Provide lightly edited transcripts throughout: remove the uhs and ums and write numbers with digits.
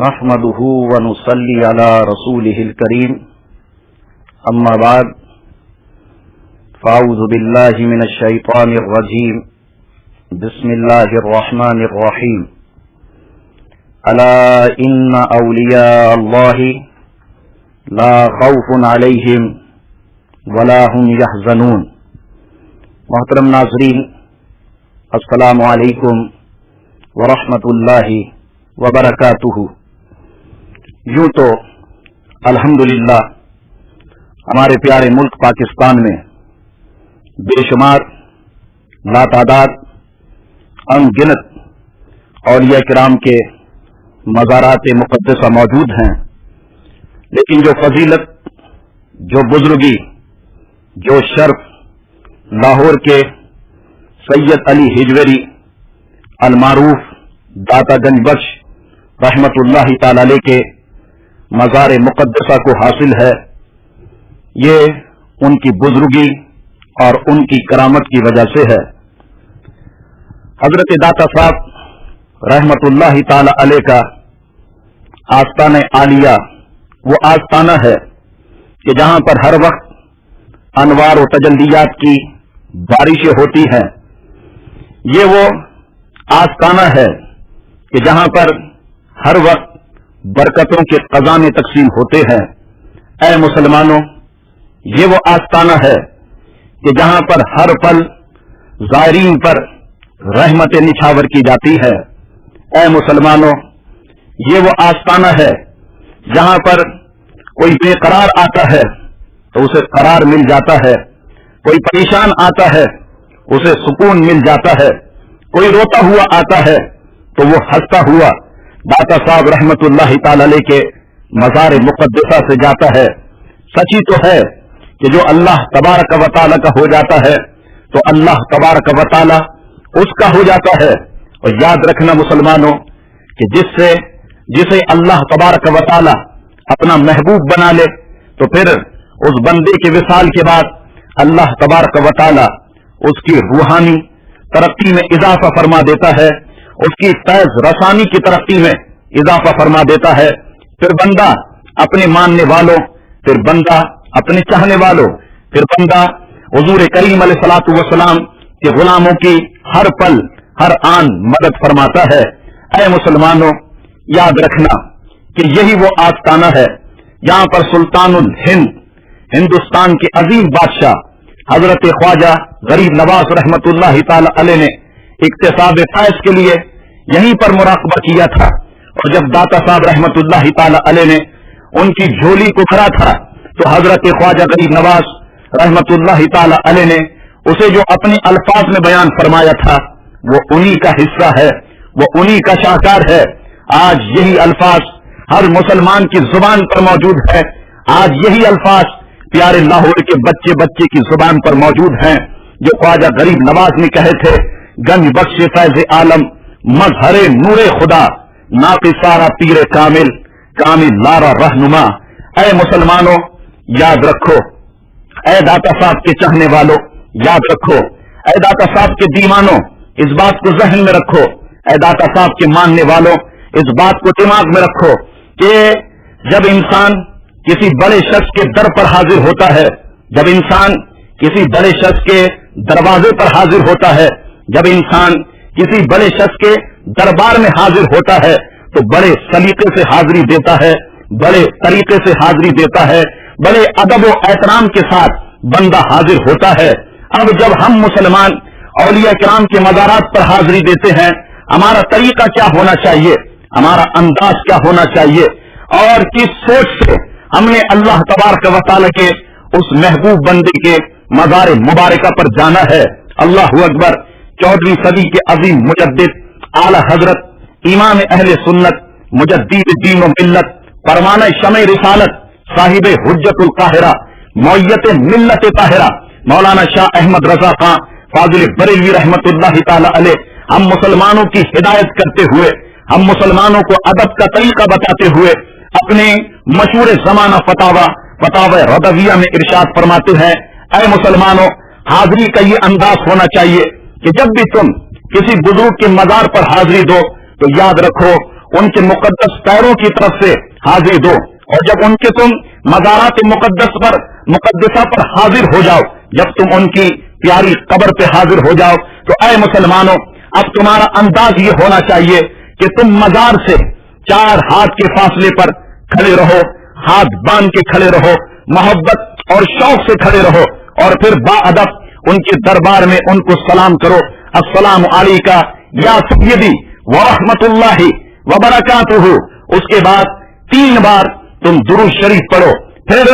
نحمده ونصلي على رسوله الكريم اما بعد فاعوذ بالله من الشيطان الرجيم بسم الله الرحمن الرحيم الا ان اولیاء الله لا خوف عليهم ولا هم يحزنون۔ محترم ناظرین، السلام علیکم ورحمۃ اللہ وبرکاتہ۔ یوں تو الحمدللہ ہمارے پیارے ملک پاکستان میں بے شمار لاتعداد ان گنت اولیاء کرام کے مزارات مقدسہ موجود ہیں، لیکن جو فضیلت، جو بزرگی، جو شرف لاہور کے سید علی ہجویری المعروف داتا گنج بخش رحمت اللہ تعالی علیہ کے مزار مقدسہ کو حاصل ہے، یہ ان کی بزرگی اور ان کی کرامت کی وجہ سے ہے۔ حضرت داتا صاحب رحمت اللہ تعالی علیہ کا آستانہ عالیہ وہ آستانہ ہے کہ جہاں پر ہر وقت انوار و تجلیات کی بارشیں ہوتی ہیں۔ یہ وہ آستانہ ہے کہ جہاں پر ہر وقت برکتوں کے خزانے تقسیم ہوتے ہیں۔ اے مسلمانوں، یہ وہ آستانہ ہے کہ جہاں پر ہر پل زائرین پر رحمت نچھاور کی جاتی ہے۔ اے مسلمانوں، یہ وہ آستانہ ہے جہاں پر کوئی بے قرار آتا ہے تو اسے قرار مل جاتا ہے، کوئی پریشان آتا ہے اسے سکون مل جاتا ہے، کوئی روتا ہوا آتا ہے تو وہ ہنستا ہوا داتا صاحب رحمت اللہ تعالی علیہ کے مزار مقدسہ سے جاتا ہے۔ سچی تو ہے کہ جو اللہ تبارک و تعالی کا ہو جاتا ہے تو اللہ تبارک و تعالی اس کا ہو جاتا ہے۔ اور یاد رکھنا مسلمانوں کہ جسے اللہ تبارک و تعالی اپنا محبوب بنا لے تو پھر اس بندے کے وصال کے بعد اللہ تبارک و تعالی اس کی روحانی ترقی میں اضافہ فرما دیتا ہے، اس کی فیض رسانی کی ترقی میں اضافہ فرما دیتا ہے۔ پھر بندہ اپنے ماننے والوں، پھر بندہ اپنے چاہنے والوں، پھر بندہ حضور کریم علیہ الصلوۃ والسلام کے غلاموں کی ہر پل ہر آن مدد فرماتا ہے۔ اے مسلمانوں، یاد رکھنا کہ یہی وہ آستانہ ہے جہاں پر سلطان الہند، ہندوستان کے عظیم بادشاہ حضرت خواجہ غریب نواز رحمت اللہ تعالی علیہ نے اکتساب فیض کے لیے یہیں پر مراقبہ کیا تھا۔ اور جب داتا صاحب رحمت اللہ تعالی علیہ نے ان کی جھولی کو بھرا تھا تو حضرت خواجہ غریب نواز رحمت اللہ تعالی علیہ نے اسے جو اپنے الفاظ میں بیان فرمایا تھا وہ انہی کا حصہ ہے، وہ انہی کا شاہکار ہے۔ آج یہی الفاظ ہر مسلمان کی زبان پر موجود ہے، آج یہی الفاظ پیارے لاہور کے بچے بچے کی زبان پر موجود ہیں جو خواجہ غریب نواز نے کہے تھے: گنج بخش فیض عالم، مظہر نور خدا، ناقصارہ پیر کامل، کامل لارا رہنما۔ اے مسلمانوں، یاد رکھو، اے داتا صاحب کے چاہنے والوں یاد رکھو، اے داتا صاحب کے دیوانوں اس بات کو ذہن میں رکھو، اے داتا صاحب کے ماننے والوں اس بات کو دماغ میں رکھو کہ جب انسان کسی بڑے شخص کے در پر حاضر ہوتا ہے، جب انسان کسی بڑے شخص کے دروازے پر حاضر ہوتا ہے، جب انسان کسی بڑے شخص کے دربار میں حاضر ہوتا ہے تو بڑے سلیقے سے حاضری دیتا ہے، بڑے طریقے سے حاضری دیتا ہے، بڑے ادب و احترام کے ساتھ بندہ حاضر ہوتا ہے۔ اب جب ہم مسلمان اولیاء کرام کے مزارات پر حاضری دیتے ہیں، ہمارا طریقہ کیا ہونا چاہیے، ہمارا انداز کیا ہونا چاہیے، اور کس سوچ سے ہم نے اللہ تبارک و تعالی کے اس محبوب بندے کے مزار مبارکہ پر جانا ہے۔ اللہ اکبر۔ 14ویں صدی کے عظیم مجدد اعلی حضرت امام اہل سنت مجدد دین و ملت پروانہ شمع رسالت صاحب حجت القاہرہ معیت ملت طاہرہ مولانا شاہ احمد رضا خان فاضل بریلوی رحمت اللہ تعالی علیہ ہم مسلمانوں کی ہدایت کرتے ہوئے، ہم مسلمانوں کو ادب کا طریقہ بتاتے ہوئے اپنے مشہور زمانہ فتاوی رضویہ میں ارشاد فرماتے ہیں: اے مسلمانوں، حاضری کا یہ انداز ہونا چاہیے کہ جب بھی تم کسی بزرگ کے مزار پر حاضری دو تو یاد رکھو ان کے مقدس پیروں کی طرف سے حاضری دو، اور جب ان کے تم مزارات مقدسہ پر حاضر ہو جاؤ، جب تم ان کی پیاری قبر پہ حاضر ہو جاؤ، تو اے مسلمانوں اب تمہارا انداز یہ ہونا چاہیے کہ تم مزار سے 4 ہاتھ کے فاصلے پر کھڑے رہو، ہاتھ باندھ کے کھڑے رہو، محبت اور شوق سے کھڑے رہو، اور پھر با ادب ان کے دربار میں ان کو سلام کرو، السلام علیکہ یا سیدی ورحمۃ اللہ وبرکاتہ۔ اس کے بعد 3 بار تم درود شریف پڑھو، پھر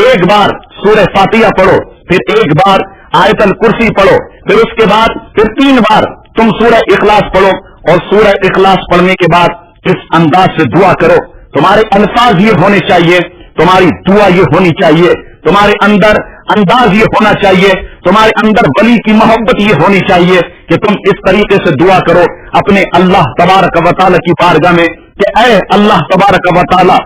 1 بار سورہ فاتحہ پڑھو، پھر 1 بار آیت الکرسی پڑھو، پھر اس کے بعد پھر 3 بار تم سورہ اخلاص پڑھو، اور سورہ اخلاص پڑھنے کے بعد اس انداز سے دعا کرو۔ تمہارے الفاظ یہ ہونے چاہیے، تمہاری دعا یہ ہونی چاہیے، تمہارے اندر انداز یہ ہونا چاہیے، تمہارے اندر ولی کی محبت یہ ہونی چاہیے کہ تم اس طریقے سے دعا کرو اپنے اللہ تبارک و تعالی کی بارگاہ میں کہ اے اللہ تبارک و تعالی،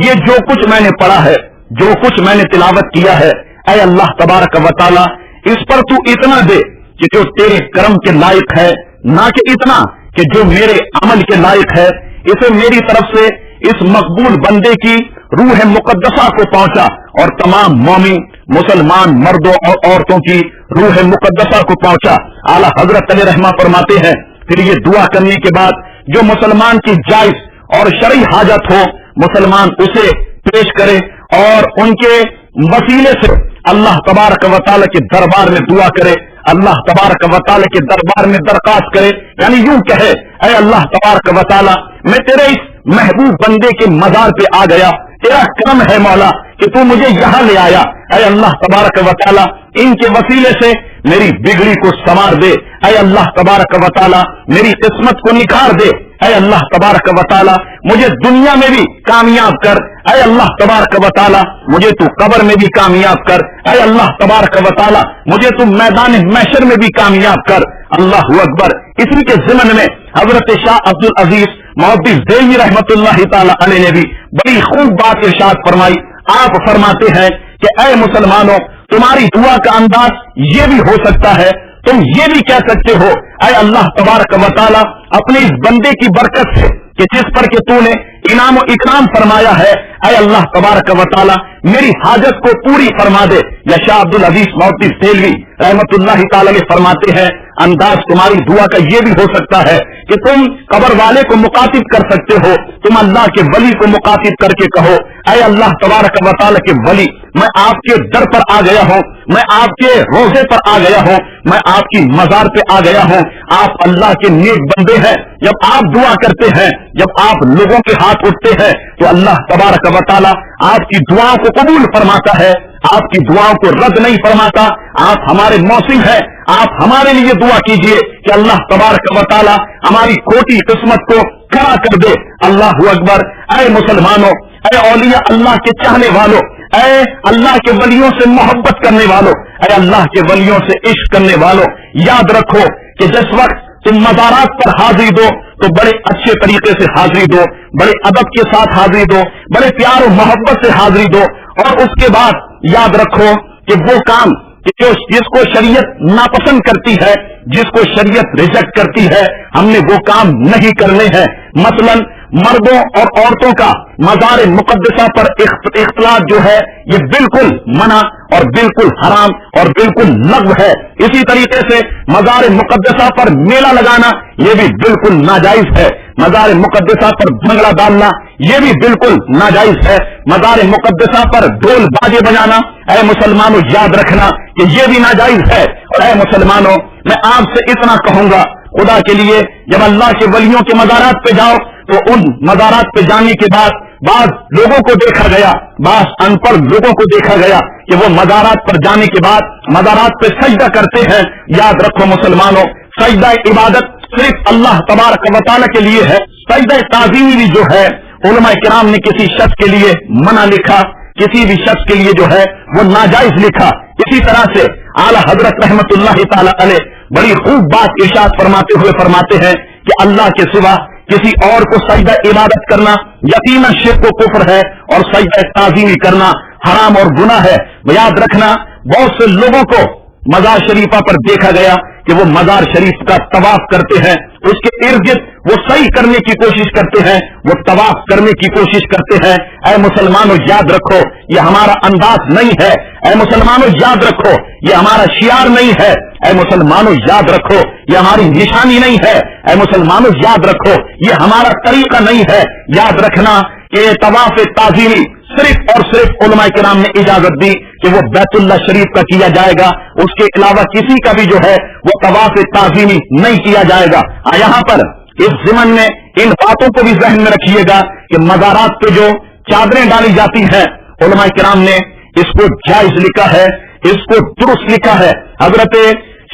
یہ جو کچھ میں نے پڑھا ہے، جو کچھ میں نے تلاوت کیا ہے، اے اللہ تبارک و تعالی اس پر تو اتنا دے کہ جو تیرے کرم کے لائق ہے، نہ کہ اتنا کہ جو میرے عمل کے لائق ہے۔ اسے میری طرف سے اس مقبول بندے کی روح مقدسہ کو پہنچا، اور تمام مومن مسلمان مردوں اور عورتوں کی روح مقدسہ کو پہنچا۔ اعلی حضرت علیہ رحمہ فرماتے ہیں پھر یہ دعا کرنے کے بعد جو مسلمان کی جائز اور شرعی حاجت ہو مسلمان اسے پیش کرے، اور ان کے وسیلے سے اللہ تبارک و تعالی کے دربار میں دعا کرے، اللہ تبارک و تعالی کے دربار میں درخواست کرے، یعنی یوں کہے اے اللہ تبارک و تعالی میں تیرے اس محبوب بندے کے مزار پہ آ گیا، تیرا کرم ہے مولا کہ تو مجھے یہاں لے آیا، اے اللہ تبارک و تعالی ان کے وسیلے سے میری بگڑی کو سنوار دے، اے اللہ تبارک و تعالی میری قسمت کو نکھار دے، اے اللہ تبارک و تعالی مجھے دنیا میں بھی کامیاب کر، اے اللہ تبارک و تعالی مجھے تو قبر میں بھی کامیاب کر، اے اللہ تبارک و تعالی مجھے تو میدان محشر میں بھی کامیاب کر۔ اللہ اکبر۔ اسی کے ضمن میں حضرت شاہ عبد العزیز محدث دہلوی رحمۃ اللہ تعالی علیہ نے بھی بڑی خوب بات ارشاد فرمائی۔ آپ فرماتے ہیں کہ اے مسلمانوں تمہاری دعا کا انداز یہ بھی ہو سکتا ہے، تم یہ بھی کہہ سکتے ہو اے اللہ تبارک و تعالی اپنے اس بندے کی برکت سے کہ جس پر کہ تو نے انعام و اکرام فرمایا ہے، اے اللہ تبارک و تعالی میری حاجت کو پوری فرما دے۔ یا شاہ عبد العزیز محدث دہلوی رحمۃ اللہ تعالی فرماتے ہیں انداز تمہاری دعا کا یہ بھی ہو سکتا ہے کہ تم قبر والے کو مخاطب کر سکتے ہو، تم اللہ کے ولی کو مخاطب کر کے کہو اے اللہ تبارک و تعالی کے ولی میں آپ کے در پر آ گیا ہوں، میں آپ کے روزے پر آ گیا ہوں، میں آپ کی مزار پہ آ گیا ہوں، آپ اللہ کے نیک بندے ہیں۔ جب آپ دعا کرتے ہیں، جب آپ لوگوں کے ہاتھ اٹھتے ہیں تو اللہ تبارک و تعالی آپ کی دعاؤں کو قبول فرماتا ہے، آپ کی دعاؤں کو رد نہیں فرماتا۔ آپ ہمارے موسم ہیں، آپ ہمارے لیے دعا کیجئے کہ اللہ تبارک و تعالی ہماری کھوٹی قسمت کو کھڑا کر دے۔ اللہ اکبر۔ اے مسلمانوں، اے اولیاء اللہ کے چاہنے والوں، اے اللہ کے ولیوں سے محبت کرنے والوں، اے اللہ کے ولیوں سے عشق کرنے والوں، یاد رکھو کہ جس وقت تم مزارات پر حاضری دو تو بڑے اچھے طریقے سے حاضری دو، بڑے ادب کے ساتھ حاضری دو، بڑے پیار و محبت سے حاضری دو، اور اس کے بعد یاد رکھو کہ وہ کام کہ جس کو شریعت ناپسند کرتی ہے، جس کو شریعت ریجیکٹ کرتی ہے، ہم نے وہ کام نہیں کرنے ہیں۔ مثلا مردوں اور عورتوں کا مزار مقدسہ پر اختلاط جو ہے یہ بالکل منع اور بالکل حرام اور بالکل لغو ہے۔ اسی طریقے سے مزار مقدسہ پر میلہ لگانا یہ بھی بالکل ناجائز ہے۔ مزار مقدسہ پر بھنگڑا ڈالنا یہ بھی بالکل ناجائز ہے۔ مزار مقدسہ پر ڈھول باجے بجانا اے مسلمانوں یاد رکھنا کہ یہ بھی ناجائز ہے۔ اور اے مسلمانوں میں آپ سے اتنا کہوں گا خدا کے لیے، جب اللہ کے ولیوں کے مزارات پہ جاؤ تو ان مزارات پہ جانے کے بعد بعض لوگوں کو دیکھا گیا، بعض ان پڑھ لوگوں کو دیکھا گیا کہ وہ مزارات پر جانے کے بعد مزارات پہ سجدہ کرتے ہیں۔ یاد رکھو مسلمانوں، سجدہ عبادت صرف اللہ تبارک و تعالی کے لیے ہے۔ سجدہ تعظیمی جو ہے علماء کرام نے کسی شخص کے لیے منع لکھا، کسی بھی شخص کے لیے جو ہے وہ ناجائز لکھا۔ اسی طرح سے اعلی حضرت رحمت اللہ تعالی علیہ بڑی خوب بات ارشاد فرماتے ہوئے فرماتے ہیں کہ اللہ کے سوا کسی اور کو سجدہ عبادت کرنا یقیناً شرک و کفر ہے، اور سجدہ تعظیمی کرنا حرام اور گناہ ہے۔ یاد رکھنا بہت سے لوگوں کو मजार शरीफा पर देखा गया कि वो मजार शरीफ का तवाफ करते हैं, उसके इर्द गिर्द वो सही करने की कोशिश करते हैं, वो तवाफ करने की कोशिश करते हैं। ऐ मुसलमानों याद रखो ये हमारा अंदाज नहीं है। ऐ मुसलमानों याद रखो ये हमारा शियार नहीं है। ऐ मुसलमानों याद रखो ये हमारी निशानी नहीं है। ऐ मुसलमानों याद रखो ये हमारा तरीका नहीं है। याद रखना कि तवाफ ताज़ीमी सिर्फ और सिर्फ उलमा किराम ने इजाजत दी कि वो बैतुल्लाह शरीफ का किया जाएगा, उसके अलावा किसी का भी जो है वो तवाफ ताज़ीमी नहीं किया जाएगा। यहाँ पर इस ज़िमन में इन बातों को भी ज़हन में रखिएगा कि मज़ारात पे जो चादरें डाली जाती हैं, उलमा किराम ने इसको जायज लिखा है, इसको दुरुस्त लिखा है। हजरत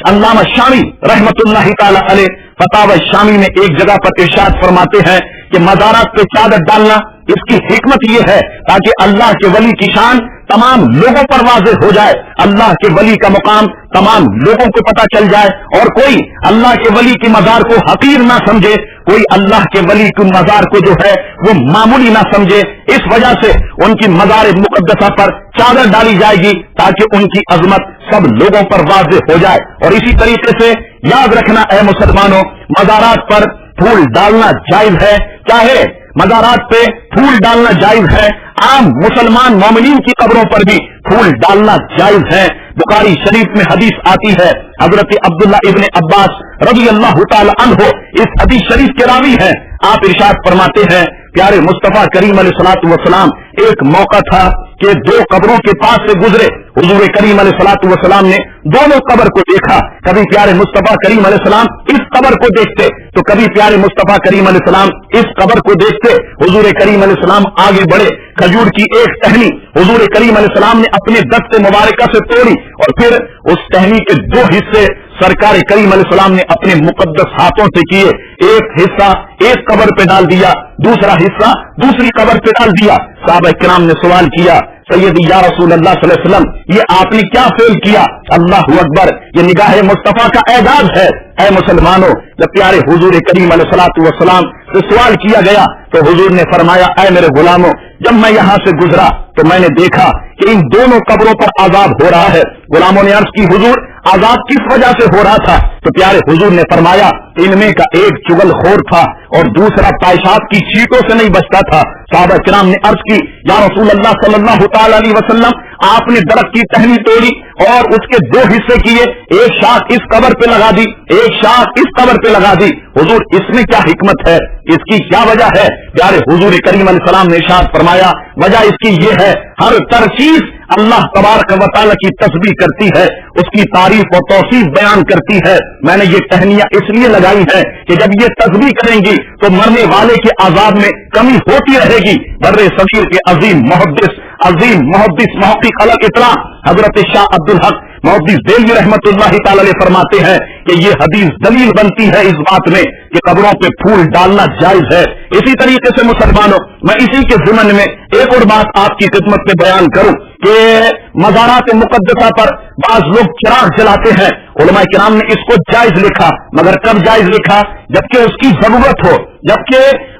अल्लामा शामी रहमतुल्लाहि ताला अलैह फतावा शामी में एक जगह पर इरशाद फरमाते हैं कि मज़ारात पे चादर डालना इसकी हिकमत ये है ताकि अल्लाह के वली की शान तमाम लोगों पर वाज़ेह हो जाए, अल्लाह के वली का मुकाम तमाम लोगों को पता चल जाए और कोई अल्लाह के वली की मज़ार को हकीर ना समझे, कोई अल्लाह के वली की मज़ार को जो है वो मामूली ना समझे। इस वजह से उनकी मज़ार मुक़द्दसा पर चादर डाली जाएगी ताकि उनकी अजमत सब लोगों पर वाज़ेह हो जाए। और इसी तरीके से याद रखना है मुसलमानों, मज़ारात पर फूल डालना जायज है, चाहे मज़ारात पे फूल डालना जायज है, आम मुसलमान मोमिनीन की कब्रों पर भी फूल डालना जायज है। बुखारी शरीफ में हदीस आती है, हजरत अब्दुल्ला इब्न अब्बास रज़ी अल्लाह ताला अन्हु इस हदीस शरीफ के रावी हैं। आप इरशाद फरमाते हैं प्यारे मुस्तफा करीम अलैहिस्सलातु वस्सलाम एक मौका था कि दो कब्रों के पास से गुजरे, हुजूर करीम अलैहिस्सलातु वस्सलाम ने दोनों कब्र को देखा। कभी प्यारे मुस्तफा करीम अलैहिस्सलाम इस कब्र को देखते तो कभी प्यारे मुस्तफा करीम अलैहिस्सलाम इस कब्र को देखते। हुजूर करीम अलैहिस्सलाम आगे बढ़े, खजूर की एक टहनी हुजूर करीम अलैहिस्सलाम ने अपने दस्ते मुबारका से तोड़ी और फिर उस टहनी के दो हिस्से सरकार करीम अलैहिस्सलाम ने अपने मुकद्दस हाथों से किए। एक हिस्सा एक कब्र पे डाल दिया, दूसरा हिस्सा दूसरी कब्र पे डाल दिया। साहबा किराम ने सवाल किया, सैयदी या रसूल अल्लाह सल्लल्लाहु अलैहि वसल्लम ये आपने क्या फेल किया? अल्लाह अकबर, ये निगाह मुस्तफा का एजाज है। ऐ मुसलमानों, जब प्यारे हुजूर करीम अलैहिस्सलातु वस्सलाम से सवाल किया गया तो हुजूर ने फरमाया, ऐ मेरे गुलामों, जब मैं यहाँ से गुजरा तो मैंने देखा कि इन दोनों कब्रों पर आजाब हो रहा है। गुलामों ने अर्ज की, हुजूर आजाब किस वजह से हो रहा था? तो प्यारे हुजूर ने फरमाया, इनमें का एक चुगलखोर था और दूसरा पेशाब की छींटों से नहीं बचता था। साहबा किराम ने अर्ज की, या रसूल अल्लाह सल्लल्लाहु ताला अलैहि वसल्लम, आपने दरख्त की टहनी तोड़ी और उसके दो हिस्से किए, एक शाख इस कब्र पे लगा दी, एक शाख इस कब्र पे लगा दी। हुजूर इसमें क्या हिकमत है, इसकी क्या वजह है? प्यारे हुजूर करीम अलैहिस्सलाम ने इरशाद फरमाया, वजह इसकी ये है, हर तरचीज अल्लाह तबारक व तआला की तस्बीह करती है, उसकी तारीफ और तौसीफ बयान करती है। मैंने ये टहनियां इसलिए लगाई है कि जब ये तस्बीह करेंगी तो मरने वाले के आजाब में कमी होती रहेगी। बर्रे सगीर के अजीम मुहद्दिस मुहक्किक अल इत्लाम हजरत शाह अब्दुल हक मुहद्दिस देलवी रहमतुल्लाहि ताला अलैह फरमाते हैं कि ये हदीस दलील बनती है इस बात में कि कब्रों पे फूल डालना जायज है। इसी तरीके से मुसलमानों, मैं इसी के ज़िमन में एक और बात आपकी खिदमत में बयान करूं कि मज़ारात मुक़द्दसा पर बाज लोग चिराग जलाते हैं। उलमा किराम ने इसको जायज लिखा, मगर कब जायज लिखा? जबकि उसकी जरूरत हो, जबकि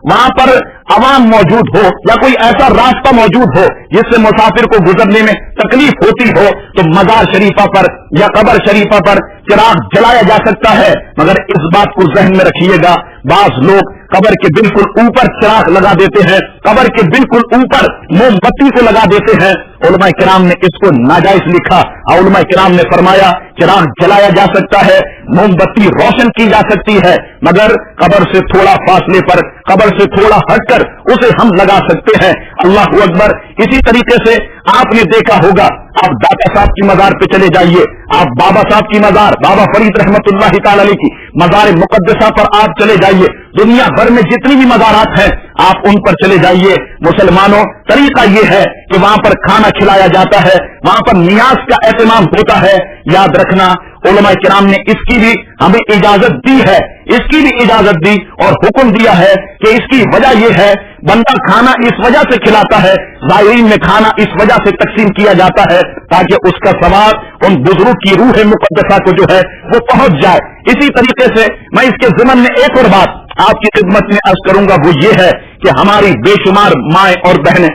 वहां पर अवाम मौजूद हो या कोई ऐसा रास्ता मौजूद हो जिससे मुसाफिर को गुजरने में तकलीफ होती हो, तो मजार शरीफा पर या कब्र शरीफा पर चिराग जलाया जा सकता है। मगर इस बात को जहन में रखिएगा, बाज लोग कब्र के बिल्कुल ऊपर चिराग लगा देते हैं, कब्र के बिल्कुल ऊपर मोमबत्ती को लगा देते हैं। उलमा किराम ने इसको नाजायज लिखा और उलमा किराम ने फरमाया चिराग जलाया जा सकता है, मोमबत्ती रोशन की जा सकती है, मगर कब्र से थोड़ा फासले पर, कब्र से थोड़ा हटकर उसे हम लगा सकते हैं। अल्लाह अकबर। इसी तरीके से आपने देखा होगा, आप दाता साहब की मजार पे चले जाइए, आप बाबा साहब की मजार, बाबा फरीद रहमतुल्लाहि ताला अलैह की मजार मुक़द्दसा पर आप चले जाइए। दुनिया भर में जितनी भी मजारात हैं आप उन पर चले जाइए। मुसलमानों, तरीका यह है कि वहां पर खाना खिलाया जाता है, वहां पर नियाज का एहतमाम होता है। याद रखना, उलमा किराम ने इसकी भी हमें इजाजत दी है, इसकी भी इजाजत दी और हुक्म दिया है कि इसकी वजह यह है, बंदा खाना इस वजह से खिलाता है, ज़ायरीन में खाना इस वजह से तकसीम किया जाता है ताकि उसका सवाब उन बुजुर्ग की रूह मुक़द्दसा को जो है वो पहुंच जाए। इसी तरीके से मैं इसके ज़िमन में एक और बात आपकी खिदमत में अर्ज करूंगा, वो ये है कि हमारी बेशुमार माएं और बहनें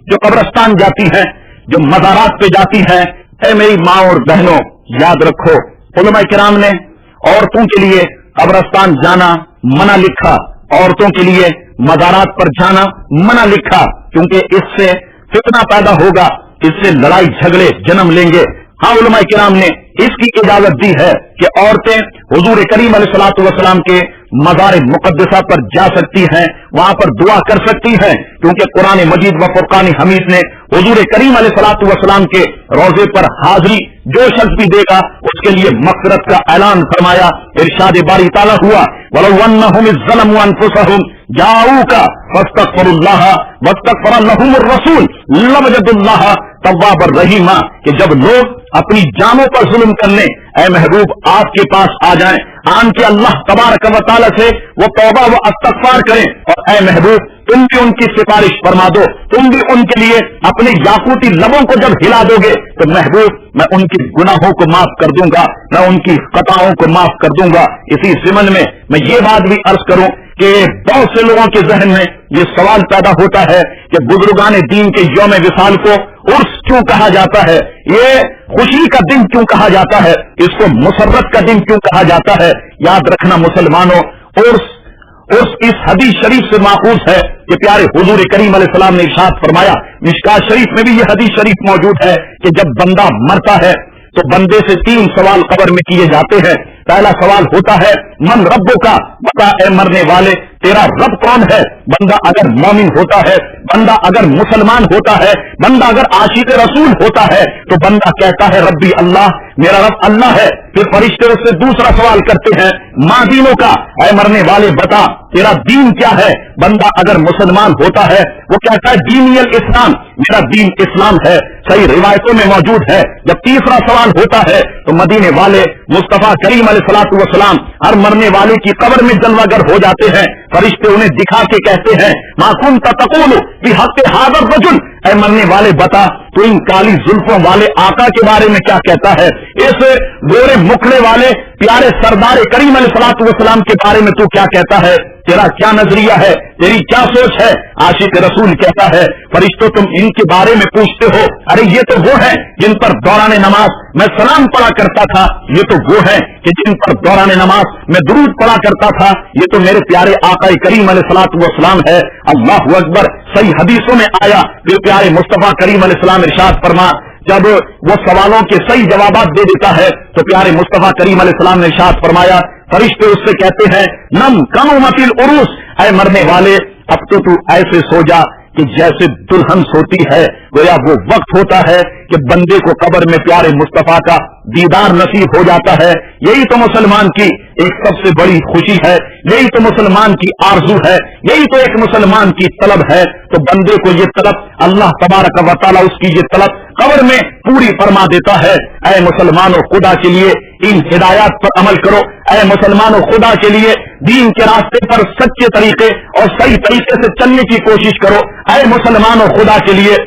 जो कब्रस्तान जाती हैं, जो मज़ारात पे जाती हैं, ऐ मेरी माँ और बहनों, याद रखो, उलमा किराम ने औरतों के लिए कब्रस्तान जाना मना लिखा, औरतों के लिए मज़ारात पर जाना मना लिखा, क्योंकि इससे फितना पैदा होगा, इससे लड़ाई झगड़े जन्म लेंगे। हाँ, उलमा किराम ने इसकी इजाजत दी है कि औरतें हुजूर करीम अलैहिस्सलातु वस्सलाम के मज़ार मुक़द्दसा पर जा सकती हैं, वहां पर दुआ कर सकती हैं, क्योंकि कुरान मजीद व फुरकान हमीद ने हुजूर करीम अलैहिस्सलातु वस्सलाम के रोजे पर हाजिरी जो शख्स भी देगा उसके लिए मग़फ़िरत का ऐलान फरमाया। इरशाद बारी ताला हुआ, वलौ अन्नहुम इज़्ज़लमू अनफुसहुम जाऊका फस्तग़फिरुल्लाह वस्तग़फ़र लहुमुर रसूल लवजदुल्लाह तव्वाबर रहीमा, कि जब लोग अपनी जानों पर जुल्म करने ऐ महबूब आपके पास आ जाएं, आन के अल्लाह तबारक व तआला से वो तौबा व इस्तग़फ़ार करें, और ऐ महबूब तुम भी उनकी सिफारिश फरमा दो, तुम भी उनके लिए अपने याकूती लबों को जब हिला दोगे तो महबूब मैं उनके गुनाहों को माफ कर दूंगा, मैं उनकी खताओं को माफ कर दूंगा। इसी ज़िमन में मैं ये बात भी अर्ज करूं कि बहुत से लोगों के जहन में ये सवाल पैदा होता है कि बुजुर्गान दीन के यौम विसाल को उर्स क्यों कहा जाता है, ये खुशी का दिन क्यों कहा जाता है, इसको मुसर्रत का दिन क्यों कहा जाता है। याद रखना मुसलमानों, उर्स इस हदीस शरीफ से माखूज है कि प्यारे हुजूर करीम अलैहिस्सलाम ने इरशाद फरमाया, मिशकात शरीफ में भी यह हदीस शरीफ मौजूद है कि जब बंदा मरता है तो बंदे से 3 सवाल कब्र में किए जाते हैं। पहला सवाल होता है मन रब्बो का, बता ए मरने वाले तेरा रब कौन है। बंदा अगर मोमिन होता है, बंदा अगर मुसलमान होता है, बंदा अगर आशिक रसूल होता है तो बंदा कहता है रब्बी अल्लाह, मेरा रब अल्लाह है। फिर फरिश्ते उससे दूसरा सवाल करते हैं माँ दीनों का, ऐ मरने वाले बता तेरा दीन क्या है। बंदा अगर मुसलमान होता है वो कहता है दीनियल इस्लाम, मेरा दीन इस्लाम है, सही रिवायतों में मौजूद है। जब तीसरा सवाल होता है तो मदीने वाले मुस्तफा करीम अलैहिस्सलातु वस्सलाम हर मरने वाले की कब्र में जलवागर हो जाते हैं। फरिश्ते उन्हें दिखा के कहते हैं मा कुन्ता तक़ूलु फी हक़्क़ि हाज़ा रजुल, ऐ मरने वाले बता तो इन काली जुल्फों वाले आका के बारे में क्या कहता है, इस गोरे मुखड़े वाले प्यारे सरदार करीम अलैहिस्सलातु वस्सलाम के बारे में तू क्या कहता है, तेरा क्या नजरिया है, तेरी क्या सोच है। आशिक रसूल कहता है फरिश्तों तुम इनके बारे में पूछते हो, अरे ये तो वो है जिन पर दौरान नमाज मैं सलाम पढ़ा करता था, ये तो वो है कि जिन पर दौरान नमाज मैं दुरूद पढ़ा करता था, ये तो मेरे प्यारे आका करीम अलैहिस्सलातु वस्सलाम है। अल्लाहु अकबर। सही हदीसों में आया फिर प्यारे मुस्तफा करीम अलैहिस्सलाम इरशाद फरमा, जब वो सवालों के सही जवाब दे देता है तो प्यारे मुस्तफा करीम अलैहिस्सलाम ने इरशाद फरमाया, फरिश्ते उससे कहते हैं नम कनुमतिल उरूस, ऐ मरने वाले अब तो तू ऐसे सो जा कि जैसे दुल्हन सोती है। गोया वो वक्त होता है कि बंदे को कब्र में प्यारे मुस्तफा का दीदार नसीब हो जाता है। यही तो मुसलमान की एक सबसे बड़ी खुशी है, यही तो मुसलमान की आरजू है, यही तो एक मुसलमान की तलब है। तो बंदे को ये तलब अल्लाह तबारक व तआला उसकी ये तलब कब्र में पूरी फरमा देता है। ऐ मुसलमानों खुदा के लिए इन हिदायत पर अमल करो, ऐ मुसलमानों खुदा के लिए दीन के रास्ते पर सच्चे तरीके और सही तरीके से चलने की कोशिश करो। ऐ मुसलमानों खुदा के लिए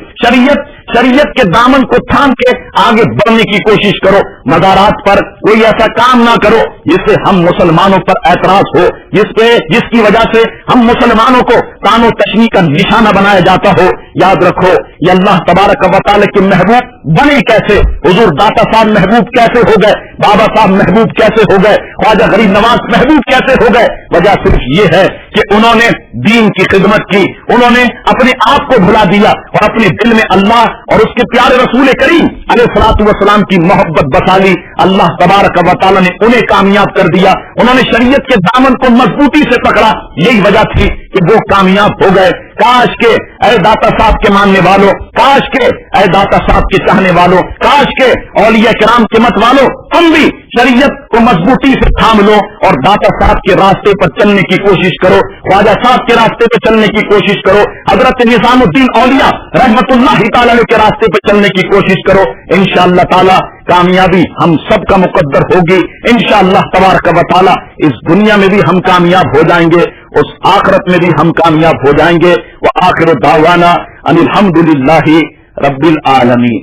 शरीयत के दामन को थाम के आगे बढ़ने की कोशिश करो। मज़ारात पर कोई ऐसा काम ना करो जिससे हम मुसलमानों पर ऐतराज हो, जिसकी वजह से हम मुसलमानों को तानो तशनी का निशाना बनाया जाता हो। याद रखो ये अल्लाह तबारक व तआला के महबूब बने कैसे, हुजूर दाता साहब महबूब कैसे हो गए, बाबा साहब महबूब कैसे हो गए, ख्वाजा गरीब नवाज महबूब कैसे हो गए। वजह सिर्फ ये है कि उन्होंने दीन की खिदमत की, उन्होंने अपने आप को भुला दिया और अपने दिल में अल्लाह और उसके प्यारे रसूल करीम अलैहिस्सलातु वस्सलाम की मोहब्बत बसा ली। अल्लाह तबारक व तआला ने उन्हें कामयाब कर दिया, उन्होंने शरीयत के दामन को मजबूती से पकड़ा। यही वजह थी कि वो कामयाब हो गए। काश के ऐ दाता साहब के मानने वालों, काश के ऐ दाता साहब के चाहने वालों, काश के औलिया किराम के मत वालों, तुम भी शरीयत को मजबूती से थाम लो और दाता साहब के रास्ते पर चलने की कोशिश करो, ख्वाजा साहब के रास्ते पर चलने की कोशिश करो, हजरत निजामुद्दीन औलिया रहमतुल्लाहि तआला अलैह के रास्ते पर चलने की कोशिश करो। इंशाअल्लाह ताला कामयाबी हम सब का मुकद्दर होगी। इंशाअल्लाह तबारक व तआला इस दुनिया में भी हम कामयाब हो जाएंगे, उस आखिरत में भी हम कामयाब हो जाएंगे। व आखिर दावाना अनिल हम्दुलिल्लाहि रब्बिल आलमीन।